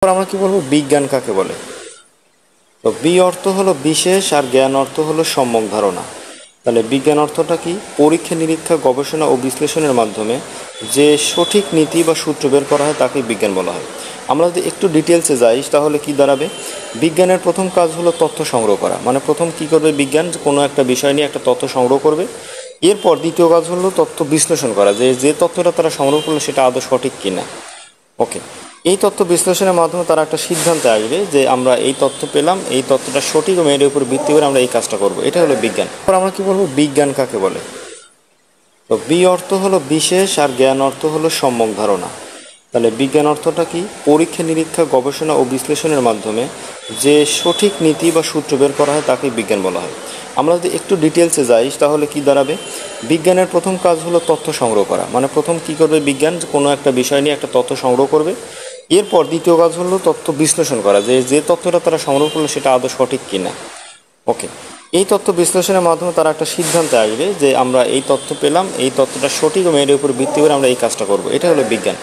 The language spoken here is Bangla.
আমরা কি বলবো, বিজ্ঞান কাকে বলে? তো বি অর্থ হলো বিশেষ আর জ্ঞান অর্থ হলো সম্যক ধারণা। তাহলে বিজ্ঞান অর্থটা কি? পরীক্ষা নিরীক্ষা গবেষণা ও বিশ্লেষণের মাধ্যমে যে সঠিক নীতি বা সূত্র বের করা হয় তাকে বিজ্ঞান বলা হয়। আমরা যদি একটু ডিটেলসে যাই তাহলে কি দাঁড়াবে? বিজ্ঞানের প্রথম কাজ হলো তথ্য সংগ্রহ করা। মানে প্রথম কি করবে বিজ্ঞান? কোনো একটা বিষয় নিয়ে একটা তথ্য সংগ্রহ করবে। এরপর দ্বিতীয় কাজ হলো তথ্য বিশ্লেষণ করা, যে তথ্যটা তারা সংগ্রহ করলো সেটা আদৌ সঠিক কিনা। ওকে, এই তথ্য বিশ্লেষণের মাধ্যমে তারা একটা সিদ্ধান্তে আসবে যে আমরা এই তথ্য পেলাম, এই তথ্যটা সঠিক এবং এর উপর ভিত্তি করে আমরা এই কাজটা করব। এটা হলো বিজ্ঞান। আমরা কি বলবো, বিজ্ঞান কাকে বলে? তো বি অর্থ হলো বিশেষ আর জ্ঞান অর্থ হলো সম্যক ধারণা। তাহলে বিজ্ঞান অর্থটা কি? পরীক্ষা নিরীক্ষা গবেষণা ও বিশ্লেষণের মাধ্যমে যে সঠিক নীতি বা সূত্র বের করা হয় তাকে বিজ্ঞান বলা হয়। আমরা যদি একটু ডিটেলসে যাই তাহলে কি দাঁড়াবে? বিজ্ঞানের প্রথম কাজ হলো তথ্য সংগ্রহ করা। মানে প্রথম কি করবে বিজ্ঞান? কোনো একটা বিষয় নিয়ে একটা তথ্য সংগ্রহ করবে। এরপর দ্বিতীয় কাজ হলো তথ্য বিশ্লেষণ করা, যে তথ্যটা তারা সংগ্রহ করলো সেটা আদৌ সঠিক কিনা। ওকে, এই তথ্য বিশ্লেষণের মাধ্যমে তারা একটা সিদ্ধান্তে আসবে যে আমরা এই তথ্য পেলাম, এই তথ্যটা সঠিক এবং এর উপর ভিত্তি করে আমরা এই কাজটা করব। এটা হলো বিজ্ঞান।